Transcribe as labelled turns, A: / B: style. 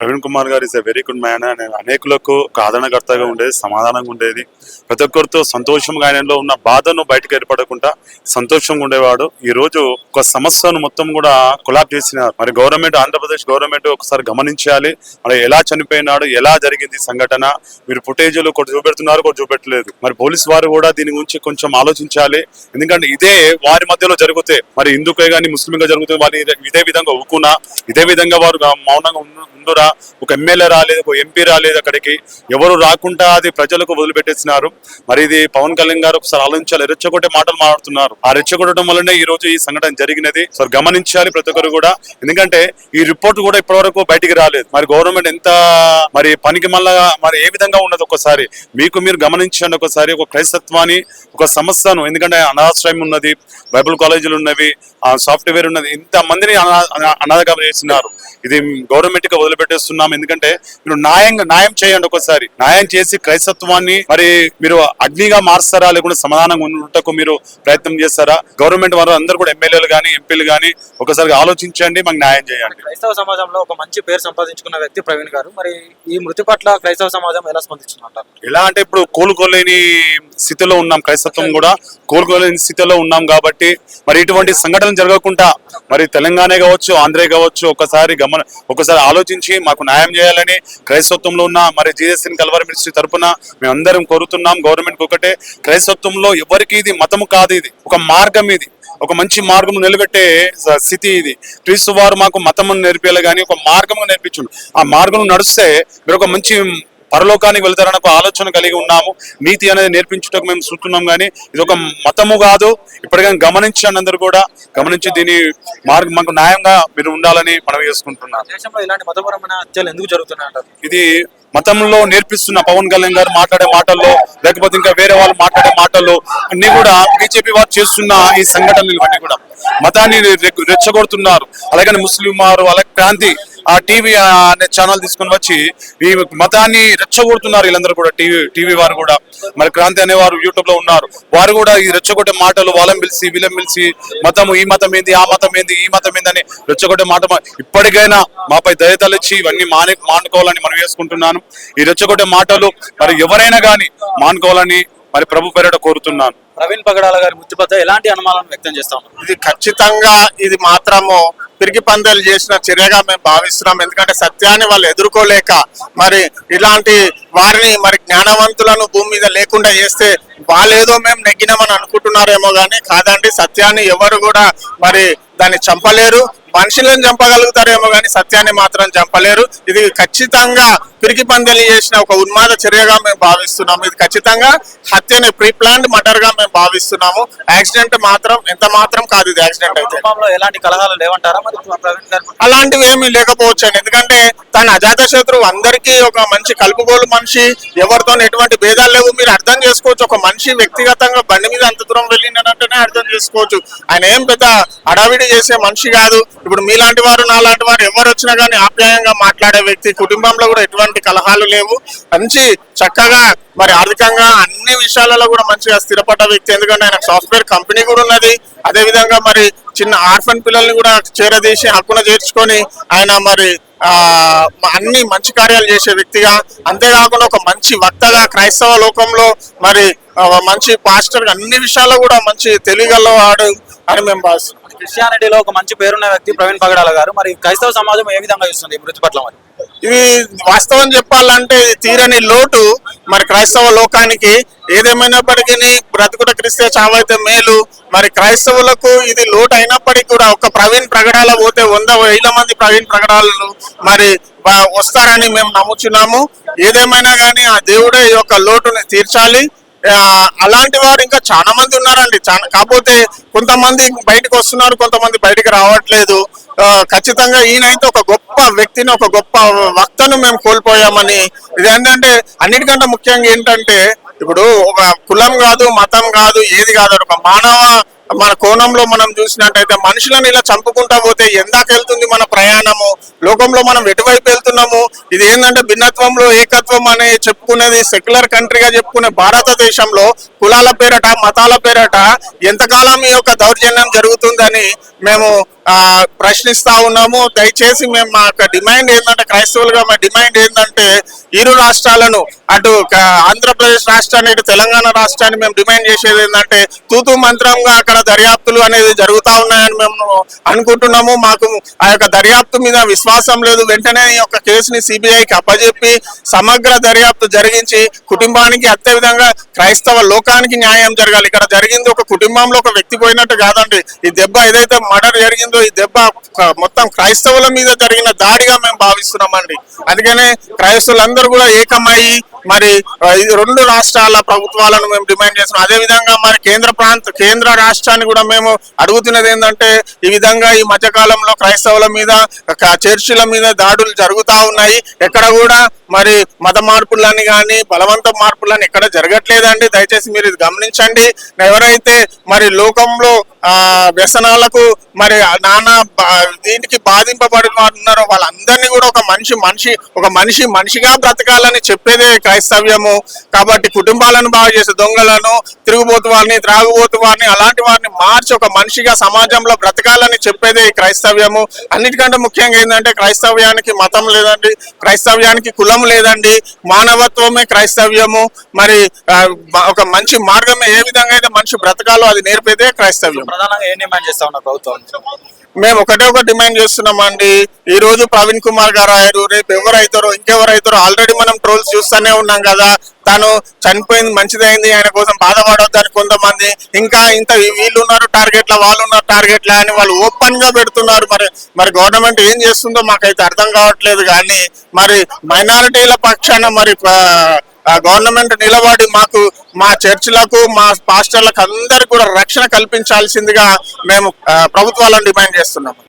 A: ప్రవీణ్ కుమార్ గారు is a very good man. ఆయన అనేకులకు ఒక ఆదరణకర్తగా ఉండేది, సమాధానంగా ఉండేది. ప్రతి ఒక్కరితో సంతోషంగా ఆయనలో ఉన్న బాధను బయటకు ఏర్పడకుండా సంతోషంగా ఉండేవాడు. ఈ రోజు ఒక సమస్యను మొత్తం కూడా కొలాబ్ చేసినారు. మరి గవర్నమెంట్, ఆంధ్రప్రదేశ్ గవర్నమెంట్ ఒకసారి గమనించాలి. మరి ఎలా చనిపోయినాడు, ఎలా జరిగింది సంఘటన. మీరు ఫుటేజీలు ఒకటి చూపెడుతున్నారు, ఒకటి చూపెట్టలేదు. మరి పోలీస్ వారు కూడా దీని గురించి కొంచెం ఆలోచించాలి. ఎందుకంటే ఇదే వారి మధ్యలో జరిగితే, మరి హిందూకే గానీ ముస్లింగా జరిగితే వారు ఇదే విధంగా ఒప్పుకున్నా, ఇదే విధంగా వారు మౌనంగా ఉండురా. ఒక ఎమ్మెల్యే రాలేదు, ఒక ఎంపీ రాలేదు, అక్కడికి ఎవరు రాకుండా అది ప్రజలకు వదిలిపెట్టేసినారు. మరి ఇది పవన్ కళ్యాణ్ గారు ఒకసారి ఆలోచించాలి. రెచ్చగొట్టే మాటలు మాట్లాడుతున్నారు. ఆ రెచ్చగొట్టడం వల్లనే ఈ రోజు ఈ సంఘటన జరిగినది. సో గమనించాలి ప్రతి ఒక్కరు కూడా. ఎందుకంటే ఈ రిపోర్ట్ కూడా ఇప్పటివరకు బయటికి రాలేదు. మరి గవర్నమెంట్ ఎంత మరి పనికి మళ్ళా మరి ఏ విధంగా ఉన్నది ఒకసారి మీరు గమనించండి. ఒకసారి ఒక క్రైస్తత్వాన్ని, ఒక సంస్థను, ఎందుకంటే అనాథాశ్రయం ఉన్నది, బైబుల్ కాలేజీలు ఉన్నవి, సాఫ్ట్వేర్ ఉన్నది, ఇంత మందిని అనాథగా చేస్తున్నారు. ఇది గవర్నమెంట్ కి వదిలిపెట్టేస్తున్నాం. ఎందుకంటే మీరు న్యాయం చేయండి. ఒకసారి న్యాయం చేసి క్రైస్తత్వాన్ని మరి మీరు అగ్నిగా మార్స్తారా, లేకుంటే సమాధానంగా ఉండటకు మీరు ప్రయత్నం చేస్తారా? గవర్నమెంట్ వారు అందరూ కూడా ఎమ్మెల్యేలు గానీ ఎంపీలు గానీ ఒకసారి ఆలోచించండి, మాకు న్యాయం చేయండి.
B: క్రైస్తవ సమాజంలో ఒక మంచి పేరు సంపాదించుకున్న వ్యక్తి ప్రవీణ్ గారు. మరి ఈ మృతి పట్ల క్రైస్తవ సమాజం ఎలా స్పందించుకుంటారు?
A: ఎలా అంటే ఇప్పుడు కోలుకోలేని స్థితిలో ఉన్నాం, క్రైస్తత్వం కూడా కోలుకోలేని స్థితిలో ఉన్నాం. కాబట్టి మరి ఇటువంటి సంఘటనలు జరగకుండా మరి తెలంగాణ కావచ్చు, ఆంధ్ర కావచ్చు, ఒకసారి ఆలోచించి మాకు న్యాయం చేయాలని క్రైస్తత్వంలో ఉన్న మరి జీఎస్ఎన్ కల్వరి మినిస్ట్రీ తరఫున మేమందరం కోరుతున్నాం. గవర్నమెంట్ ఒకటే, క్రైస్తత్వంలో ఎవరికి ఇది మతము కాదు, ఇది ఒక మార్గం, ఇది ఒక మంచి మార్గం నిలబెట్టే స్థితి. ఇది క్రీస్తు వారు మాకు మతం నేర్పేయాలి కానీ ఒక మార్గం నేర్పించు. ఆ మార్గం నడిస్తే మీరు ఒక మంచి పరలోకానికి వెళ్తారని ఒక ఆలోచన కలిగి ఉన్నాము. నీతి అనేది నేర్పించుటకు మేము చూస్తున్నాం. కానీ ఇది ఒక మతము కాదు. ఇప్పటికైనా గమనించండి, అందరూ కూడా గమనించి దీని మార్గం మాకు న్యాయంగా మీరు ఉండాలని మనవి చేసుకుంటున్నాం.
B: దేశంలో ఇలాంటి మతపరమైన హత్యలు ఎందుకు జరుగుతున్నాయంటారు?
A: ఇది మతంలో నేర్పిస్తున్న పవన్ కళ్యాణ్ గారు మాట్లాడే మాటల్లో, లేకపోతే ఇంకా వేరే వాళ్ళు మాట్లాడే మాటల్లో అన్ని కూడా బీజేపీ వారు చేస్తున్న ఈ సంఘటనలు ఇవన్నీ కూడా మతాన్ని రెచ్చగొడుతున్నారు. అలాగని ముస్లిం వారు, అలాగే క్రాంతి ఆ టీవీ అనే ఛానల్ తీసుకొని వచ్చి ఈ మతాన్ని రెచ్చగొడుతున్నారు. వీళ్ళందరూ కూడా టీవీ వారు కూడా, మరి క్రాంతి అనేవారు యూట్యూబ్ లో ఉన్నారు. వారు కూడా ఈ రెచ్చగొట్టే మాటలు వాళ్ళని పిలిచి వీళ్ళని పిలిచి మతము, ఈ మతం ఏంది, ఆ మతం ఏంది, ఈ మతం ఏంది అని రెచ్చగొట్టే మాట ఇప్పటికైనా మాపై దయతలిచ్చి ఇవన్నీ మానుకోవాలని మనం వేసుకుంటున్నాను. ఈ రెచ్చగొట్టే మాటలు మరి ఎవరైనా కానీ మానుకోవాలని మరి ప్రభు పేరిట కోరుతున్నాను.
B: ప్రవీణ్ పగడాల గారి మృతి పట్ల ఎలాంటి అనుమానాలను వ్యక్తం చేస్తాం?
C: ఇది ఖచ్చితంగా ఇది మాత్రము పిరికి పందేలు చేసిన చర్యగా మేము భావిస్తున్నాం. ఎందుకంటే సత్యాన్ని వాళ్ళు ఎదుర్కోలేక మరి ఇలాంటి వారిని మరి జ్ఞానవంతులను భూమి మీద లేకుండా చేస్తే వాళ్ళేదో మేము నెగ్గినామని అనుకుంటున్నారేమో కానీ కాదండి. సత్యాన్ని ఎవరు కూడా మరి దాన్ని చంపలేరు. మనుషులను చంపగలుగుతారేమో కానీ సత్యాన్ని మాత్రం చంపలేరు. ఇది ఖచ్చితంగా పిరికి పందేలు చేసిన ఒక ఉన్మాద చర్యగా మేము భావిస్తున్నాము. ఇది ఖచ్చితంగా హత్యని ప్రీ ప్లాన్డ్ మర్డర్ గా మేము భావిస్తున్నాము. యాక్సిడెంట్ మాత్రం ఎంత మాత్రం కాదు. ఇది యాక్సిడెంట్ అయితే
B: ఎలాంటి కలహాలు లేవంటారా?
C: అలాంటివి ఏమీ లేకపోవచ్చు అండి. ఎందుకంటే తన అజాత శత్రువు, అందరికీ ఒక మంచి కలుపుగోలు మనిషి, ఎవరితో ఎటువంటి భేదాలు లేవు. మీరు అర్థం చేసుకోవచ్చు, ఒక మనిషి వ్యక్తిగతంగా బండి మీద అంత దూరం వెళ్ళిందంటేనే అర్థం చేసుకోవచ్చు. ఆయన ఏం పెద్ద అడావిడి చేసే మనిషి కాదు. ఇప్పుడు మీలాంటి వారు, నాలాంటి వారు ఎవరు వచ్చినా కానీ ఆప్యాయంగా మాట్లాడే వ్యక్తి. కుటుంబంలో కూడా ఎటువంటి కలహాలు లేవు. మంచి చక్కగా మరి ఆర్థికంగా అన్ని విషయాలలో కూడా మంచిగా స్థిరపడ్డ వ్యక్తి. ఎందుకంటే ఆయన సాఫ్ట్వేర్ కంపెనీ కూడా ఉన్నది. అదేవిధంగా మరి చిన్న ఆర్ఫన్ పిల్లల్ని కూడా చేరదీసి హక్కున చేర్చుకొని ఆయన మరి అన్ని మంచి కార్యాలు చేసే వ్యక్తిగా, అంతేకాకుండా ఒక మంచి వక్తగా, క్రైస్తవ లోకంలో మరి మంచి పాస్టర్, అన్ని విషయాల్లో కూడా మంచి తెలియగలవాడు అని మేము భావిస్తున్నాం.
B: క్రిస్టియానిటీలో ఒక మంచి పేరున్న వ్యక్తి ప్రవీణ్ పగడాల గారు. మరి క్రైస్తవ సమాజం ఏ విధంగా చూస్తుంది మృతి పట్ల? మరి
C: ఇది వాస్తవం చెప్పాలంటే తీరని లోటు మరి క్రైస్తవ లోకానికి. ఏదేమైనప్పటికీ బ్రతుకుట క్రిస్తే చావైతే మేలు. మరి క్రైస్తవులకు ఇది లోటు అయినప్పటికీ కూడా ఒక ప్రవీణ్ ప్రగడాల పోతే 100,000 మంది ప్రవీణ్ ప్రగడాలను మరి వస్తారని మేము నమ్ముచున్నాము. ఏదేమైనా కానీ ఆ దేవుడే ఈ యొక్క లోటుని తీర్చాలి. అలాంటి వారు ఇంకా చాలా మంది ఉన్నారండి. కాకపోతే కొంతమంది బయటకు వస్తున్నారు, కొంతమంది బయటకు రావట్లేదు. ఖచ్చితంగా ఈయనైతే ఒక గొప్ప వ్యక్తిని, ఒక గొప్ప వక్తను మేము కోల్పోయామని. ఇది ఏంటంటే అన్నిటికంటే ముఖ్యంగా ఏంటంటే ఇప్పుడు ఒక కులం కాదు, మతం కాదు, ఏది కాదు, ఒక మానవ మన కోణంలో మనం చూసినట్టయితే మనుషులను ఇలా చంపుకుంటా పోతే ఎందాకెళ్తుంది మన ప్రయాణము, లోకంలో మనం ఎటువైపు వెళ్తున్నాము? ఇది ఏంటంటే భిన్నత్వంలో ఏకత్వం అని చెప్పుకునేది సెక్యులర్ కంట్రీగా చెప్పుకునే భారతదేశంలో కులాల పేరట మతాల పేరట ఎంతకాలం ఈ యొక్క దౌర్జన్యం జరుగుతుందని మేము ప్రశ్నిస్తా ఉన్నాము. దయచేసి మేము మా యొక్క డిమాండ్ ఏంటంటే, క్రైస్తవులుగా మా డిమాండ్ ఏంటంటే, ఇరు రాష్ట్రాలను అటు ఆంధ్రప్రదేశ్ రాష్ట్రాన్ని ఇటు తెలంగాణ రాష్ట్రాన్ని మేము డిమాండ్ చేసేది ఏంటంటే, తూతూ మంత్రంగా అక్కడ దర్యాప్తులు అనేది జరుగుతూ ఉన్నాయని మేము అనుకుంటున్నాము. మాకు ఆ యొక్క దర్యాప్తు మీద విశ్వాసం లేదు. వెంటనే ఈ యొక్క కేసుని సిబిఐకి అప్పజెప్పి సమగ్ర దర్యాప్తు జరిగించి కుటుంబానికి అదేవిధంగా క్రైస్తవ లోకానికి న్యాయం జరగాలి. ఇక్కడ జరిగింది ఒక కుటుంబంలో ఒక వ్యక్తి పోయినట్టు కాదండి. ఈ దెబ్బ ఏదైతే మర్డర్ జరిగిందో ఈ దెబ్బ మొత్తం క్రైస్తవుల మీద జరిగిన దాడిగా మేము భావిస్తున్నామండి. అందుకనే క్రైస్తవులందరూ కూడా ఏకమయ్యి మరి రెండు రాష్ట్రాల ప్రభుత్వాలను మేము డిమాండ్ చేస్తున్నాం. అదేవిధంగా మరి కేంద్ర రాష్ట్రాన్ని కూడా మేము అడుగుతున్నది ఏంటంటే, ఈ విధంగా ఈ మధ్యకాలంలో క్రైస్తవుల మీద చర్చిల మీద దాడులు జరుగుతూ ఉన్నాయి. ఎక్కడ కూడా మరి మత మార్పులని కానీ బలవంత మార్పులని ఎక్కడ జరగట్లేదండి. దయచేసి మీరు ఇది గమనించండి. ఎవరైతే మరి లోకంలో వ్యసనాలకు మరి నానా దీనికి బాధింపబడిన వారు ఉన్నారో వాళ్ళందరినీ కూడా ఒక మనిషిగా బ్రతకాలని చెప్పేదే క్రైస్తవ్యము. కాబట్టి కుటుంబాలను బాగు చేసే దొంగలను, తిరుగుబోతు వారిని, త్రాగుబోతు వారిని, అలాంటి వారిని మార్చి ఒక మనిషిగా సమాజంలో బ్రతకాలని చెప్పేదే క్రైస్తవ్యము. అన్నిటికంటే ముఖ్యంగా ఏంటంటే, క్రైస్తవ్యానికి మతం లేదండి, క్రైస్తవ్యానికి కులం లేదండి, మానవత్వమే క్రైస్తవ్యము. మరి ఒక మంచి మార్గమే ఏ విధంగా అయితే మనిషి బ్రతకాలో అది నేర్పేదే క్రైస్తవ్యం.
B: ప్రధానంగా ఏం డిమాండ్ చేస్తా ఉన్నారు ప్రభుత్వం?
C: మేము ఒక డిమాండ్ చేస్తున్నామండి. ఈ రోజు ప్రవీణ్ కుమార్ గారు అయ్యారు, రేపు ఎవరైతారో ఇంకెవరైతారో ఆల్రెడీ మనం ట్రోల్స్ చూస్తూనే ఉన్నాం కదా. తను చనిపోయింది మంచిదైంది, ఆయన కోసం బాధపడొద్దని కొంతమంది, ఇంకా ఇంత వీళ్ళు ఉన్నారు టార్గెట్ల, వాళ్ళు ఉన్నారు టార్గెట్ల అని వాళ్ళు ఓపెన్ గా పెడుతున్నారు. మరి గవర్నమెంట్ ఏం చేస్తుందో మాకైతే అర్థం కావట్లేదు. కానీ మరి మైనారిటీల పక్షాన మరి గవర్నమెంట్ నిలబడి మాకు మా చర్చిలకు మా పాస్టర్లకు అందరికి కూడా రక్షణ కల్పించాల్సిందిగా మేము ప్రభుత్వాలను డిమాండ్ చేస్తున్నాము.